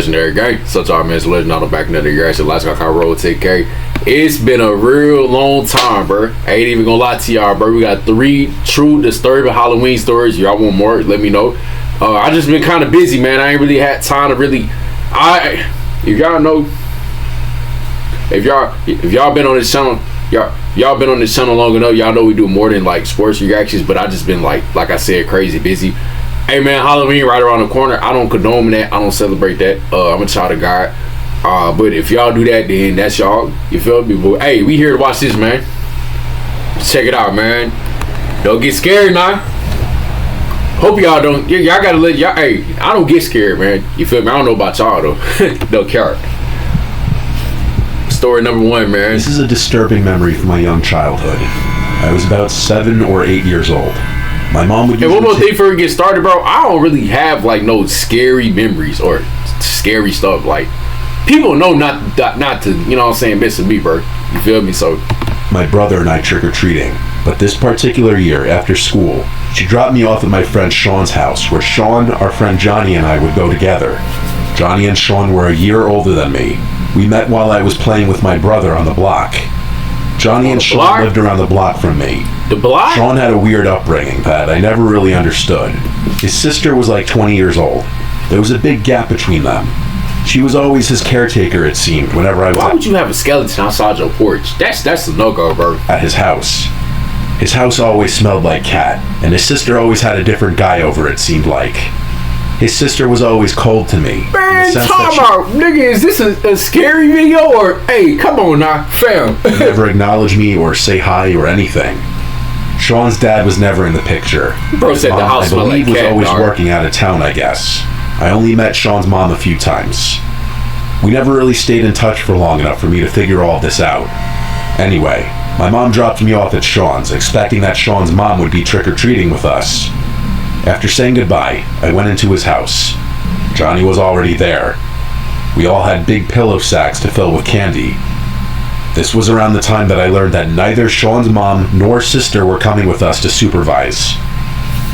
Legendary gang. Such our man's legend on the back of the year. Actually, last guy roll 10K. It's been a real long time, bro. I ain't even gonna lie to y'all, bro. We got 3 true disturbing Halloween stories. Y'all want more? Let me know. I just been kind of busy, man. I ain't really had time to really. If y'all know, if y'all been on this channel, y'all been on this channel long enough. Y'all know we do more than like sports reactions. But I just been like I said, crazy busy. Hey man, Halloween right around the corner. I don't condone that. I don't celebrate that. I'm a child of God. But if y'all do that, then that's y'all. You feel me? But hey, we here to watch this, man. Check it out, man. Don't get scared now. Hope y'all don't. Y'all gotta let y'all. Hey, I don't get scared, man. You feel me? I don't know about y'all though. Don't care. Story number 1, man. This is a disturbing memory from my young childhood. I was about 7 or 8 years old. My mom would. And one more thing before we get started, bro. I don't really have like no scary memories or scary stuff. Like people know not to, you know what I'm saying, mess with me, bro. You feel me? So my brother and I trick-or-treating, but this particular year after school, she dropped me off at my friend Sean's house, where Sean, our friend Johnny, and I would go together. Johnny and Sean were a year older than me. We met while I was playing with my brother on the block. Johnny and Sean lived around the block from me. The block? Sean had a weird upbringing that I never really understood. His sister was like 20 years old. There was a big gap between them. She was always his caretaker, it seemed, whenever I was. Why would you have a skeleton outside your porch? That's a no-go, bro. At his house. His house always smelled like cat, and his sister always had a different guy over, it seemed like. His sister was always cold to me. Man, talk about, nigga, is this a scary video or, hey, come on now, fam. Never acknowledge me or say hi or anything. Sean's dad was never in the picture. Bro said the house smelled like cat, was always dog. Working out of town, I guess. I only met Sean's mom a few times. We never really stayed in touch for long enough for me to figure all this out. Anyway, my mom dropped me off at Sean's, expecting that Sean's mom would be trick-or-treating with us. After saying goodbye, I went into his house. Johnny was already there. We all had big pillow sacks to fill with candy. This was around the time that I learned that neither Sean's mom nor sister were coming with us to supervise.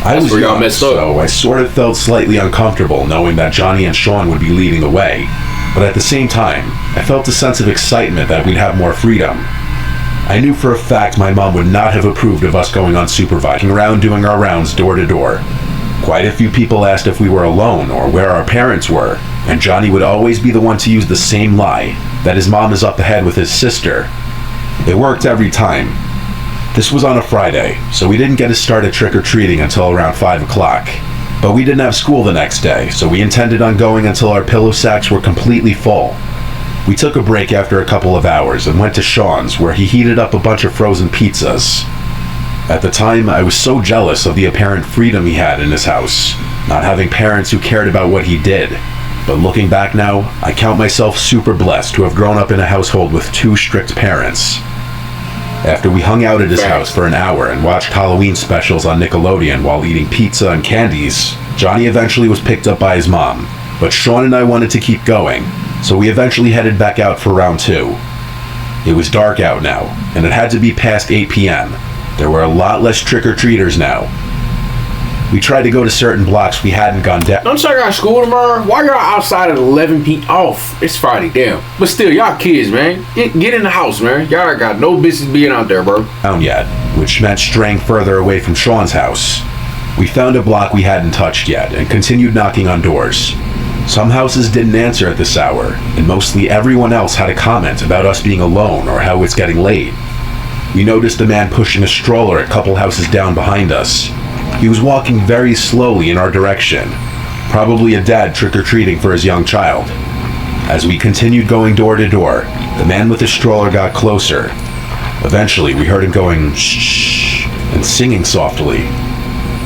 I was young, so I sort of felt slightly uncomfortable knowing that Johnny and Sean would be leading the way. But at the same time, I felt a sense of excitement that we'd have more freedom. I knew for a fact my mom would not have approved of us going unsupervised, around doing our rounds door to door. Quite a few people asked if we were alone or where our parents were, and Johnny would always be the one to use the same lie, that his mom is up ahead with his sister. It worked every time. This was on a Friday, so we didn't get to start at trick-or-treating until around 5 o'clock. But we didn't have school the next day, so we intended on going until our pillow sacks were completely full. We took a break after a couple of hours and went to Sean's, where he heated up a bunch of frozen pizzas. At the time, I was so jealous of the apparent freedom he had in his house, not having parents who cared about what he did. But looking back now, I count myself super blessed to have grown up in a household with 2 strict parents. After we hung out at his house for an hour and watched Halloween specials on Nickelodeon while eating pizza and candies, Johnny eventually was picked up by his mom, but Sean and I wanted to keep going, so we eventually headed back out for round 2. It was dark out now, and it had to be past 8 p.m. There were a lot less trick-or-treaters now. We tried to go to certain blocks we hadn't gone down. Don't y'all got school tomorrow? Why y'all outside at 11 p.m. off? It's Friday, damn. But still, y'all kids, man. Get in the house, man. Y'all got no business being out there, bro. Down yet, which meant straying further away from Sean's house. We found a block we hadn't touched yet and continued knocking on doors. Some houses didn't answer at this hour, and mostly everyone else had a comment about us being alone or how it's getting late. We noticed a man pushing a stroller a couple houses down behind us. He was walking very slowly in our direction, probably a dad trick-or-treating for his young child. As we continued going door to door, the man with the stroller got closer. Eventually, we heard him going shh and singing softly.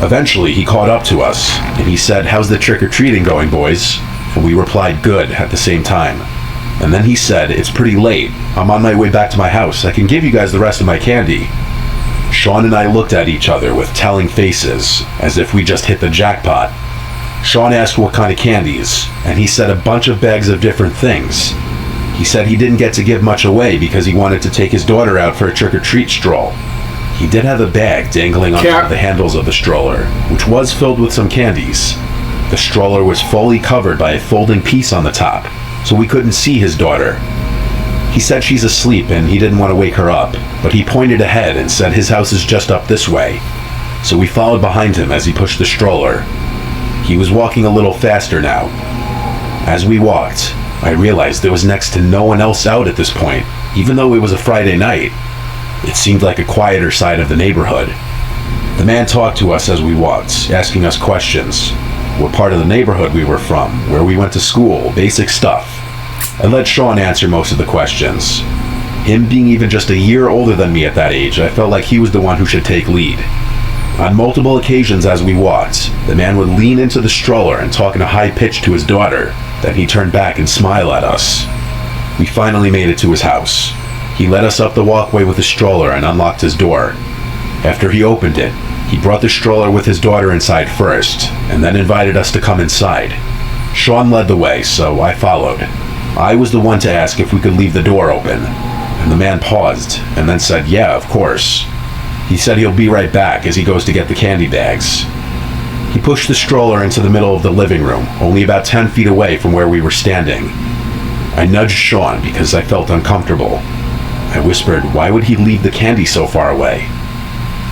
Eventually, he caught up to us, and he said, "How's the trick-or-treating going, boys?" And we replied, "Good," at the same time. And then he said, "It's pretty late. I'm on my way back to my house. I can give you guys the rest of my candy." Sean and I looked at each other with telling faces, as if we just hit the jackpot. Sean asked what kind of candies, and he said a bunch of bags of different things. He said he didn't get to give much away because he wanted to take his daughter out for a trick-or-treat stroll. He did have a bag dangling on one of the handles of the stroller, which was filled with some candies. The stroller was fully covered by a folding piece on the top, so we couldn't see his daughter. He said she's asleep and he didn't want to wake her up, but he pointed ahead and said his house is just up this way. So we followed behind him as he pushed the stroller. He was walking a little faster now. As we walked, I realized there was next to no one else out at this point, even though it was a Friday night. It seemed like a quieter side of the neighborhood. The man talked to us as we walked, asking us questions. What part of the neighborhood we were from, where we went to school, basic stuff. I let Sean answer most of the questions. Him being even just a year older than me at that age, I felt like he was the one who should take lead. On multiple occasions as we walked, the man would lean into the stroller and talk in a high pitch to his daughter. Then he'd turn back and smile at us. We finally made it to his house. He led us up the walkway with the stroller and unlocked his door. After he opened it, he brought the stroller with his daughter inside first, and then invited us to come inside. Sean led the way, so I followed. I was the one to ask if we could leave the door open, and the man paused, and then said, yeah, of course. He said he'll be right back as he goes to get the candy bags. He pushed the stroller into the middle of the living room, only about 10 feet away from where we were standing. I nudged Sean because I felt uncomfortable. I whispered, why would he leave the candy so far away?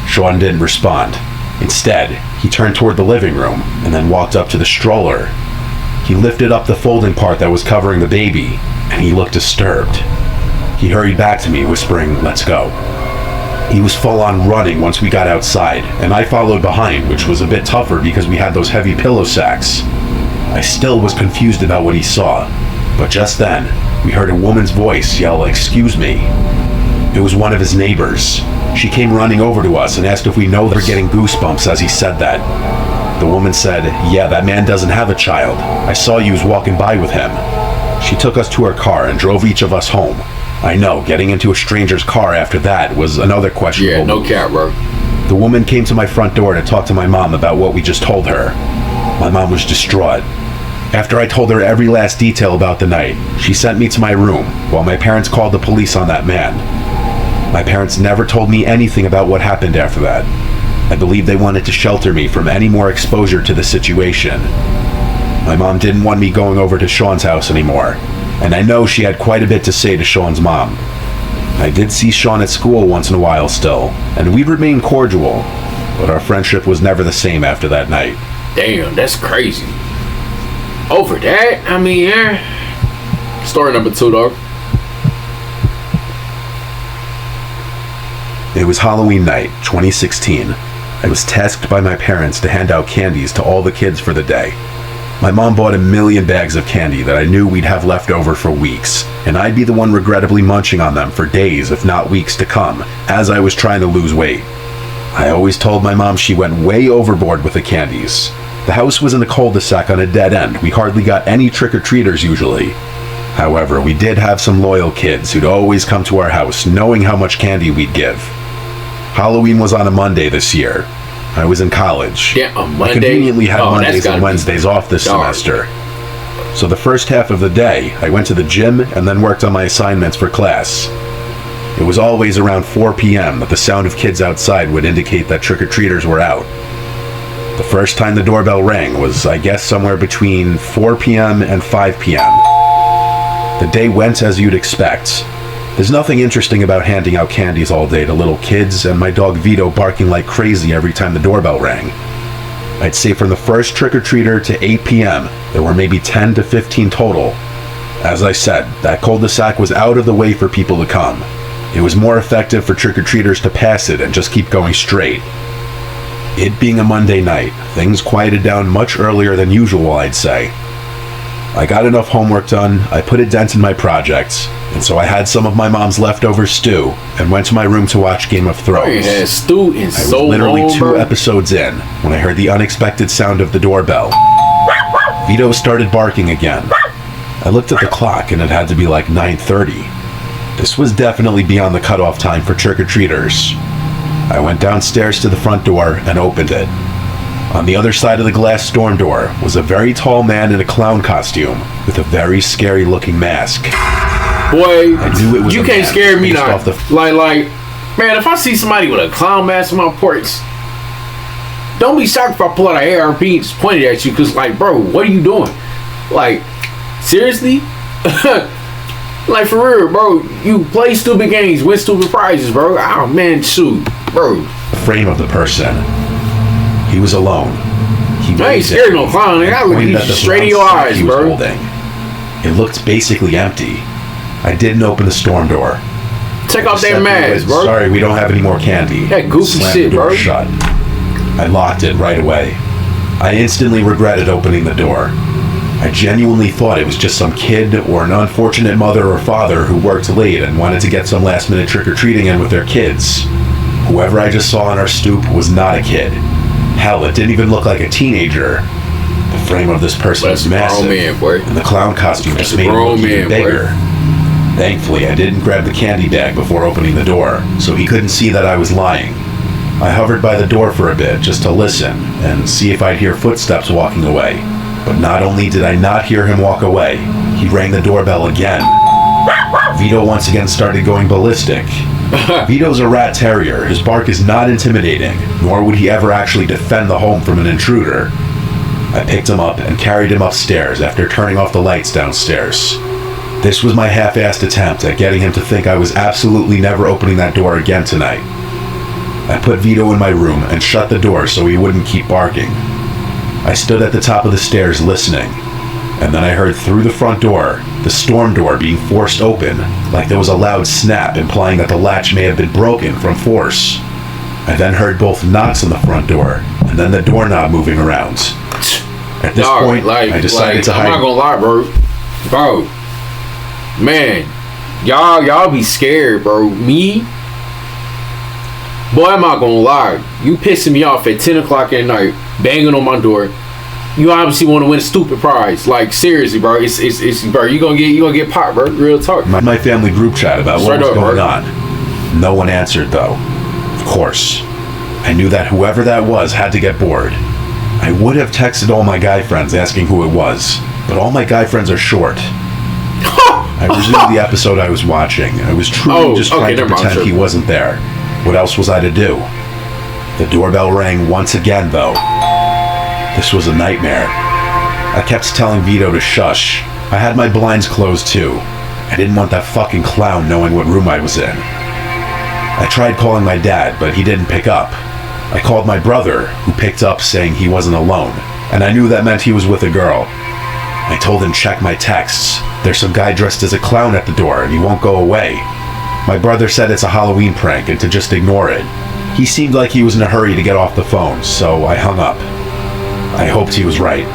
Sean didn't respond. Instead, he turned toward the living room and then walked up to the stroller. He lifted up the folding part that was covering the baby, and he looked disturbed. He hurried back to me, whispering, let's go. He was full on running once we got outside, and I followed behind, which was a bit tougher because we had those heavy pillow sacks. I still was confused about what he saw, but just then, we heard a woman's voice yell, excuse me. It was one of his neighbors. She came running over to us and asked if we know they're getting goosebumps as he said that. The woman said, yeah, that man doesn't have a child. I saw you was walking by with him. She took us to her car and drove each of us home. I know, getting into a stranger's car after that was another questionable Yeah, no cap, bro. The woman came to my front door to talk to my mom about what we just told her. My mom was distraught. After I told her every last detail about the night, she sent me to my room while my parents called the police on that man. My parents never told me anything about what happened after that. I believe they wanted to shelter me from any more exposure to the situation. My mom didn't want me going over to Sean's house anymore, and I know she had quite a bit to say to Sean's mom. I did see Sean at school once in a while still, and we'd remain cordial, but our friendship was never the same after that night. Damn, that's crazy. Over that? I mean, yeah. Story number 2, though. It was Halloween night, 2016. I was tasked by my parents to hand out candies to all the kids for the day. My mom bought 1 million bags of candy that I knew we'd have left over for weeks, and I'd be the one regrettably munching on them for days, if not weeks to come, as I was trying to lose weight. I always told my mom she went way overboard with the candies. The house was in a cul-de-sac on a dead end. We hardly got any trick-or-treaters usually. However, we did have some loyal kids who'd always come to our house knowing how much candy we'd give. Halloween was on a Monday this year. I was in college. Yeah, a Monday? I conveniently had Mondays and Wednesdays off this semester. So the first half of the day, I went to the gym and then worked on my assignments for class. It was always around 4 p.m. that the sound of kids outside would indicate that trick-or-treaters were out. The first time the doorbell rang was, I guess, somewhere between 4 p.m. and 5 p.m. The day went as you'd expect. There's nothing interesting about handing out candies all day to little kids and my dog Vito barking like crazy every time the doorbell rang. I'd say from the first trick-or-treater to 8 p.m., there were maybe 10 to 15 total. As I said, that cul-de-sac was out of the way for people to come. It was more effective for trick-or-treaters to pass it and just keep going straight. It being a Monday night, things quieted down much earlier than usual, I'd say. I got enough homework done, I put a dent in my projects, and so I had some of my mom's leftover stew and went to my room to watch Game of Thrones. Yeah, stew in so I was literally long, 2 bro. episodes in when I heard the unexpected sound of the doorbell. Vito started barking again. I looked at the clock and it had to be like 9:30. This was definitely beyond the cutoff time for trick-or-treaters. I went downstairs to the front door and opened it. On the other side of the glass storm door was a very tall man in a clown costume with a very scary looking mask. Boy, I knew it was you a can't man scare me based now. off the Like, man, if I see somebody with a clown mask on my porch, don't be shocked if I pull out an ARP and just point it at you, because, like, bro, what are you doing? Like, seriously? Like, for real, bro, you play stupid games, win stupid prizes, bro. Oh, man, shoot, bro. The frame of the person. He was alone. I ain't scared of no clown. I look at you straight in your eyes, bro. It looked basically empty. I didn't open the storm door. Take off that mask, bro. Sorry, we don't have any more candy. That goofy shit, bro. Shut. I locked it right away. I instantly regretted opening the door. I genuinely thought it was just some kid or an unfortunate mother or father who worked late and wanted to get some last-minute trick-or-treating in with their kids. Whoever I just saw on our stoop was not a kid. Hell, it didn't even look like a teenager. The frame of this person was massive, and the clown costume just made him look even bigger. Thankfully, I didn't grab the candy bag before opening the door, so he couldn't see that I was lying. I hovered by the door for a bit just to listen and see if I'd hear footsteps walking away. But not only did I not hear him walk away, he rang the doorbell again. Vito once again started going ballistic. Vito's a rat terrier. His bark is not intimidating, nor would he ever actually defend the home from an intruder. I picked him up and carried him upstairs after turning off the lights downstairs. This was my half-assed attempt at getting him to think I was absolutely never opening that door again tonight. I put Vito in my room and shut the door so he wouldn't keep barking. I stood at the top of the stairs listening, and then I heard through the front door, the storm door being forced open, like there was a loud snap implying that the latch may have been broken from force. I then heard both knocks on the front door, and then the doorknob moving around. At this point, I decided to hide. I'm not gonna lie, bro. Man, y'all be scared, bro. Me? Boy, I'm not gonna lie. You pissing me off at 10 o'clock at night, banging on my door. You obviously want to win a stupid prize. Like, seriously, bro. It's bro. You gonna get popped, bro. Real talk. My family group chat about what was going on. No one answered, though. Of course. I knew that whoever that was had to get bored. I would have texted all my guy friends asking who it was, but all my guy friends are short. I resumed the episode I was watching. I was truly just trying to pretend he wasn't there. What else was I to do? The doorbell rang once again, though. This was a nightmare. I kept telling Vito to shush. I had my blinds closed, too. I didn't want that fucking clown knowing what room I was in. I tried calling my dad, but he didn't pick up. I called my brother, who picked up saying he wasn't alone, and I knew that meant he was with a girl. I told him check my texts. There's some guy dressed as a clown at the door, and he won't go away. My brother said it's a Halloween prank and to just ignore it. He seemed like he was in a hurry to get off the phone, so I hung up. I hoped he was right.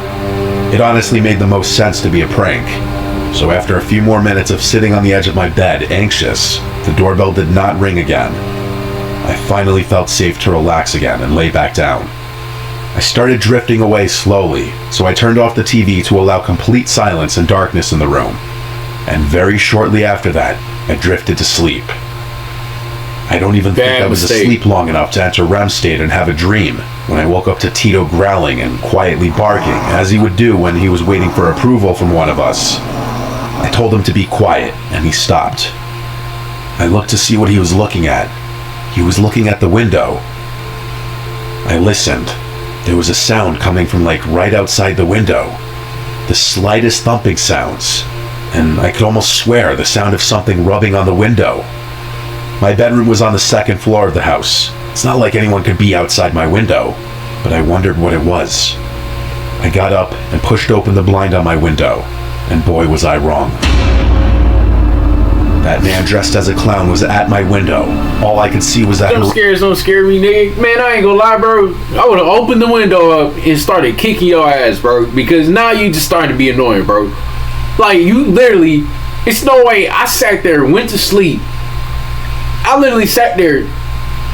It honestly made the most sense to be a prank. So after a few more minutes of sitting on the edge of my bed, anxious, the doorbell did not ring again. I finally felt safe to relax again and lay back down. I started drifting away slowly, so I turned off the TV to allow complete silence and darkness in the room. And very shortly after that, I drifted to sleep. I don't even think I was asleep long enough to enter REM state and have a dream when I woke up to Tito growling and quietly barking, as he would do when he was waiting for approval from one of us. I told him to be quiet, and he stopped. I looked to see what he was looking at. He was looking at the window. I listened. There was a sound coming from like right outside the window. The slightest thumping sounds. And I could almost swear the sound of something rubbing on the window. My bedroom was on the second floor of the house. It's not like anyone could be outside my window, but I wondered what it was. I got up and pushed open the blind on my window, and boy was I wrong. That man dressed as a clown was at my window. All I could see was that... Don't scare me, nigga. Man, I ain't gonna lie, bro. I would've opened the window up and started kicking your ass, bro. Because now you just starting to be annoying, bro. Like, you literally... It's no way. I sat there, went to sleep. I literally sat there,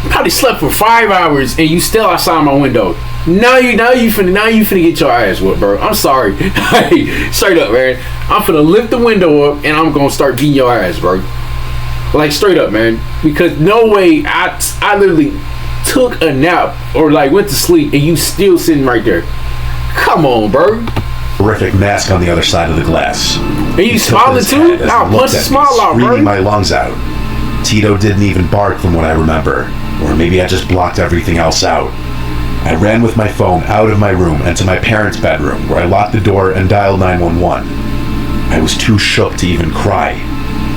probably slept for 5 hours, and you still outside my window. Now you finna get your ass whooped, bro. I'm sorry. Hey, straight up, man. I'm finna lift the window up and I'm gonna start beating your ass, bro. Like, straight up, man. Because no way I literally took a nap or like went to sleep and you still sitting right there. Come on, bro. Horrific mask on the other side of the glass. And you smiling too? I'll punch the smile out, bro. Screaming my lungs out. Tito didn't even bark from what I remember. Or maybe I just blocked everything else out. I ran with my phone out of my room and to my parents' bedroom, where I locked the door and dialed 911. I was too shook to even cry.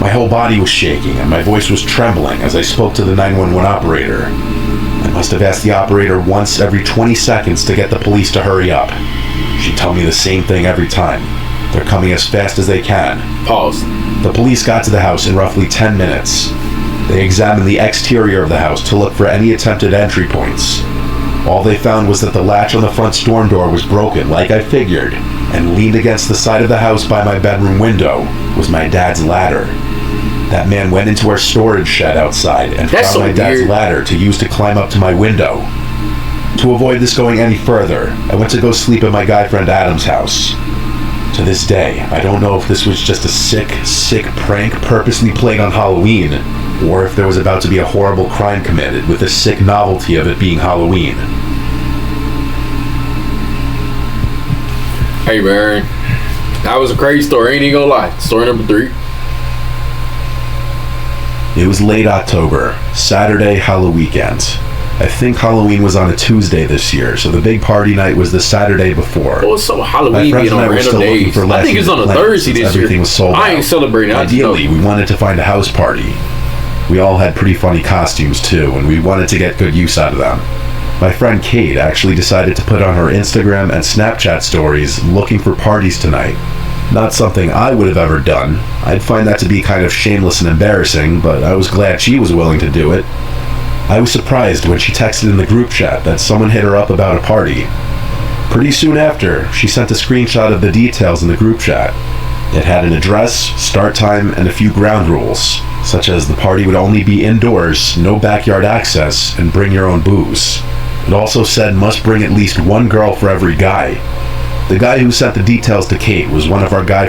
My whole body was shaking and my voice was trembling as I spoke to the 911 operator. I must have asked the operator once every 20 seconds to get the police to hurry up. She'd tell me the same thing every time. They're coming as fast as they can. Pause. The police got to the house in roughly 10 minutes. They examined the exterior of the house to look for any attempted entry points. All they found was that the latch on the front storm door was broken, like I figured, and leaned against the side of the house by my bedroom window was my dad's ladder. That man went into our storage shed outside and found my dad's ladder to use to climb up to my window. To avoid this going any further, I went to go sleep at my guy friend Adam's house. To this day, I don't know if this was just a sick prank purposely played on Halloween, or if there was about to be a horrible crime committed with the sick novelty of it being Halloween. Hey man, that was a crazy story, ain't even gonna lie. Story number 3. It was late October, Saturday, Halloween weekend. I think Halloween was on a Tuesday this year, so the big party night was the Saturday before. Oh, it's so Halloween being on random days. I think it's on a Thursday this year. Everything was sold out. I ain't celebrating. Ideally, we wanted to find a house party. We all had pretty funny costumes too, and we wanted to get good use out of them. My friend Kate actually decided to put on her Instagram and Snapchat stories looking for parties tonight. Not something I would have ever done. I'd find that to be kind of shameless and embarrassing, but I was glad she was willing to do it. I was surprised when she texted in the group chat that someone hit her up about a party. Pretty soon after, she sent a screenshot of the details in the group chat. It had an address, start time, and a few ground rules, such as the party would only be indoors, no backyard access, and bring your own booze. It also said must bring at least one girl for every guy. The guy who sent the details to Kate was one of our guy.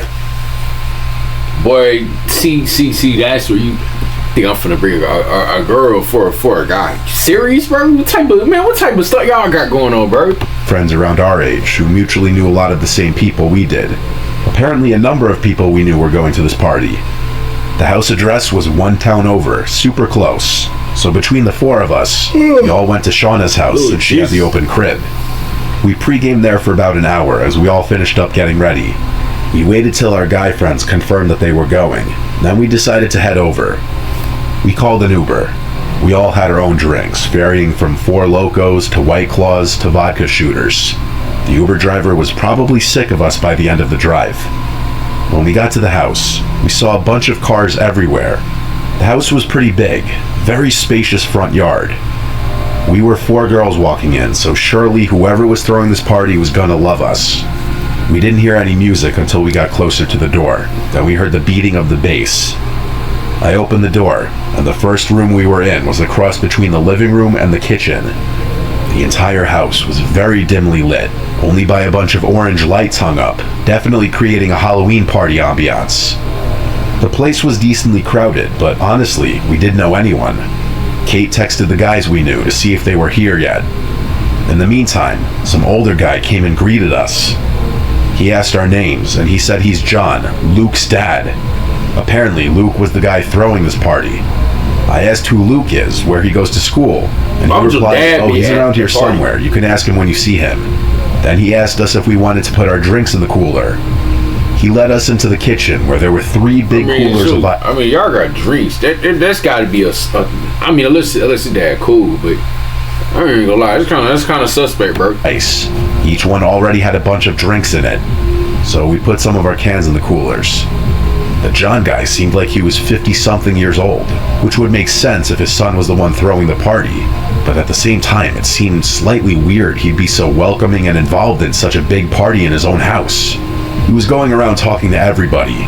Boy, see, that's where you think I'm finna bring a girl for a guy. Serious, bro? What type of stuff y'all got going on, bro? Friends around our age who mutually knew a lot of the same people we did. Apparently a number of people we knew were going to this party. The house address was one town over, super close. So between the 4 of us, we all went to Shauna's house since she had the open crib. We pre-gamed there for about an hour as we all finished up getting ready. We waited till our guy friends confirmed that they were going. Then we decided to head over. We called an Uber. We all had our own drinks, varying from 4 Locos to White Claws to vodka shooters. The Uber driver was probably sick of us by the end of the drive. When we got to the house, we saw a bunch of cars everywhere. The house was pretty big, very spacious front yard. We were 4 girls walking in, so surely whoever was throwing this party was gonna love us. We didn't hear any music until we got closer to the door. Then we heard the beating of the bass. I opened the door, and the first room we were in was a cross between the living room and the kitchen. The entire house was very dimly lit, only by a bunch of orange lights hung up, definitely creating a Halloween party ambiance. The place was decently crowded, but honestly, we didn't know anyone. Kate texted the guys we knew to see if they were here yet. In the meantime, some older guy came and greeted us. He asked our names, and he said he's John, Luke's dad. Apparently, Luke was the guy throwing this party. I asked who Luke is, where he goes to school, and he replied, "Oh, he's around here somewhere. You can ask him when you see him." Then he asked us if we wanted to put our drinks in the cooler. He led us into the kitchen, where there were 3 big coolers of... y'all got drinks. That's got to be unless your dad cool, but I ain't gonna lie, that's kind of suspect, bro. Ice. Each one already had a bunch of drinks in it, so we put some of our cans in the coolers. The John guy seemed like he was 50-something years old, which would make sense if his son was the one throwing the party, but at the same time, it seemed slightly weird he'd be so welcoming and involved in such a big party in his own house. He was going around talking to everybody.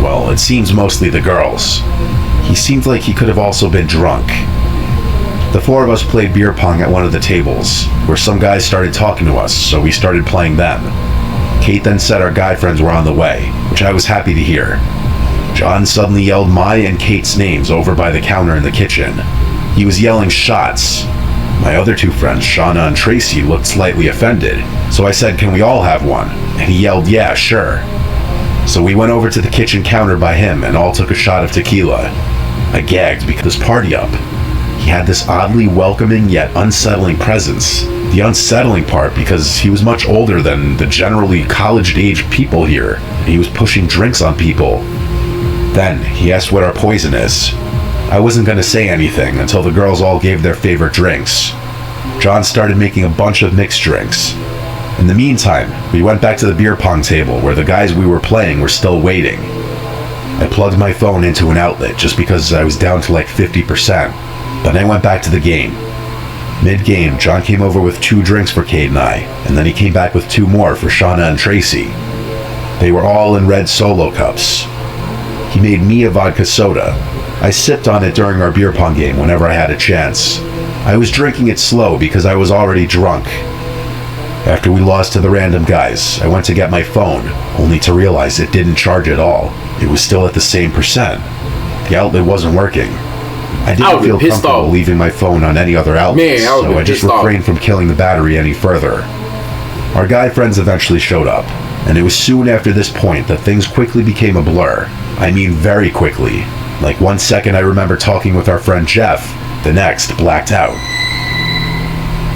Well, it seems mostly the girls. He seemed like he could have also been drunk. The 4 of us played beer pong at one of the tables, where some guys started talking to us, so we started playing them. Kate then said our guy friends were on the way, which I was happy to hear. John suddenly yelled my and Kate's names over by the counter in the kitchen. He was yelling shots. My other 2 friends, Shauna and Tracy, looked slightly offended, so I said, "Can we all have one?" And he yelled, "Yeah, sure." So we went over to the kitchen counter by him and all took a shot of tequila. I gagged because this party up. He had this oddly welcoming yet unsettling presence. The unsettling part because he was much older than the generally college-age people here, and he was pushing drinks on people. Then, he asked what our poison is. I wasn't going to say anything until the girls all gave their favorite drinks. John started making a bunch of mixed drinks. In the meantime, we went back to the beer pong table where the guys we were playing were still waiting. I plugged my phone into an outlet just because I was down to like 50%. Then I went back to the game. Mid-game, John came over with 2 drinks for Kate and I, and then he came back with 2 more for Shauna and Tracy. They were all in red Solo cups. He made me a vodka soda. I sipped on it during our beer pong game whenever I had a chance. I was drinking it slow because I was already drunk. After we lost to the random guys, I went to get my phone, only to realize it didn't charge at all. It was still at the same percent. The outlet wasn't working. I didn't feel comfortable leaving my phone on any other outlet, so I just refrained from killing the battery any further. Our guy friends eventually showed up, and it was soon after this point that things quickly became a blur. I mean very quickly. Like 1 second I remember talking with our friend Jeff, the next blacked out.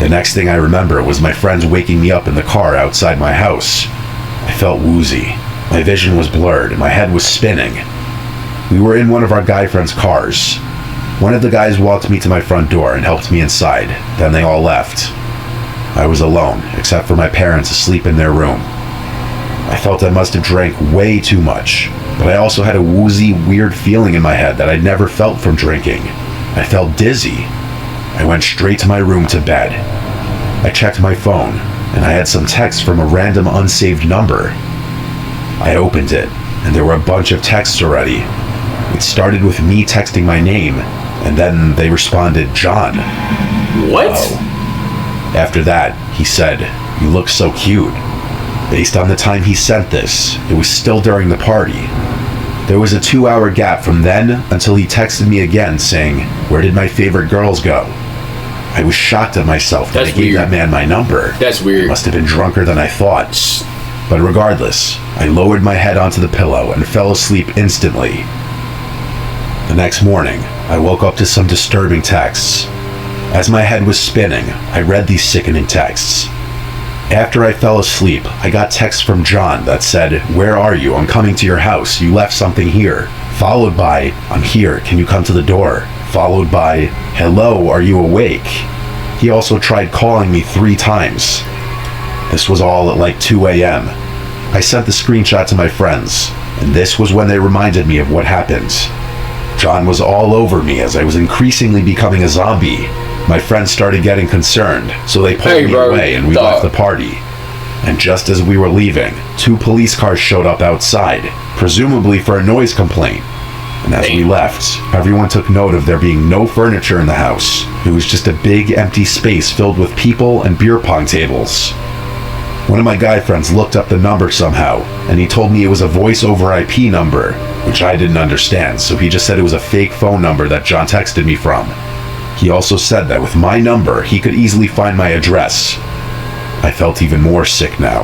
The next thing I remember was my friends waking me up in the car outside my house. I felt woozy. My vision was blurred and my head was spinning. We were in one of our guy friends' cars. One of the guys walked me to my front door and helped me inside. Then they all left. I was alone, except for my parents asleep in their room. I felt I must have drank way too much, but I also had a woozy, weird feeling in my head that I'd never felt from drinking. I felt dizzy. I went straight to my room to bed. I checked my phone, and I had some text from a random unsaved number. I opened it, and there were a bunch of texts already. It started with me texting my name, and then they responded, John. What? After that, he said, you look so cute. Based on the time he sent this, it was still during the party. There was a 2-hour gap from then until he texted me again saying, where did my favorite girls go? I was shocked at myself that I gave that man my number. That's weird. I must have been drunker than I thought. But regardless, I lowered my head onto the pillow and fell asleep instantly. The next morning, I woke up to some disturbing texts. As my head was spinning, I read these sickening texts. After I fell asleep, I got texts from John that said, where are you? I'm coming to your house. You left something here. Followed by, I'm here. Can you come to the door? Followed by, hello, are you awake? He also tried calling me 3 times. This was all at like 2 a.m. I sent the screenshot to my friends, and this was when they reminded me of what happened. John was all over me as I was increasingly becoming a zombie. My friends started getting concerned, so they pulled me away and we left the party. And just as we were leaving, 2 police cars showed up outside, presumably for a noise complaint. And as we left, everyone took note of there being no furniture in the house. It was just a big empty space filled with people and beer pong tables. One of my guy friends looked up the number somehow, and he told me it was a voice over IP number, which I didn't understand, so he just said it was a fake phone number that John texted me from. He also said that with my number, he could easily find my address. I felt even more sick now.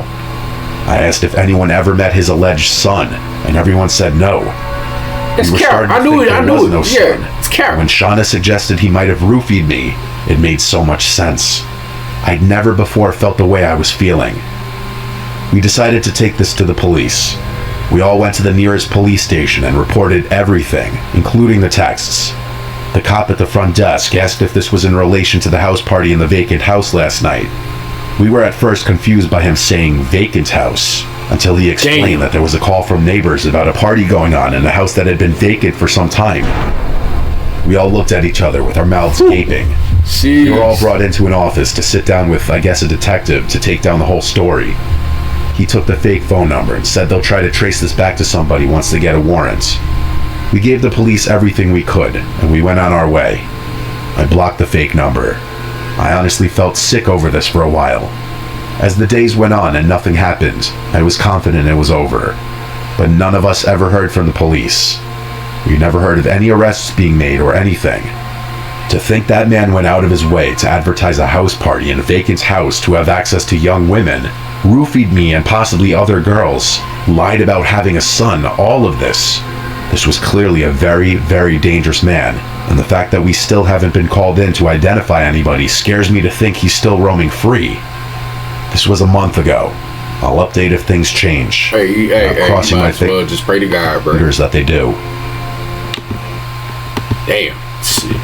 I asked if anyone ever met his alleged son, and everyone said no. It's Carol. I knew it. Yeah, it's Carol. When Shauna suggested he might have roofied me, it made so much sense. I'd never before felt the way I was feeling. We decided to take this to the police. We all went to the nearest police station and reported everything, including the texts. The cop at the front desk asked if this was in relation to the house party in the vacant house last night. We were at first confused by him saying vacant house, until he explained that there was a call from neighbors about a party going on in a house that had been vacant for some time. We all looked at each other with our mouths gaping. We were all brought into an office to sit down with, I guess, a detective to take down the whole story. He took the fake phone number and said they'll try to trace this back to somebody once they get a warrant. We gave the police everything we could, and we went on our way. I blocked the fake number. I honestly felt sick over this for a while. As the days went on and nothing happened, I was confident it was over. But none of us ever heard from the police. We never heard of any arrests being made or anything. To think that man went out of his way to advertise a house party in a vacant house to have access to young women, roofied me and possibly other girls, lied about having a son, all of this. This was clearly a very, very dangerous man, and the fact that we still haven't been called in to identify anybody scares me to think he's still roaming free. This was a month ago. I'll update if things change. Hey, crossing my fingers. Just pray to God, bro. Fingers that they do. Damn. Shit.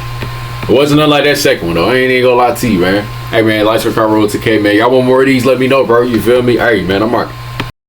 It wasn't nothing like that second one, though. I ain't even gonna lie to you, man. Hey, man, Lights for Car Road to K, man. Y'all want more of these? Let me know, bro. You feel me? Hey, man, I'm Mark.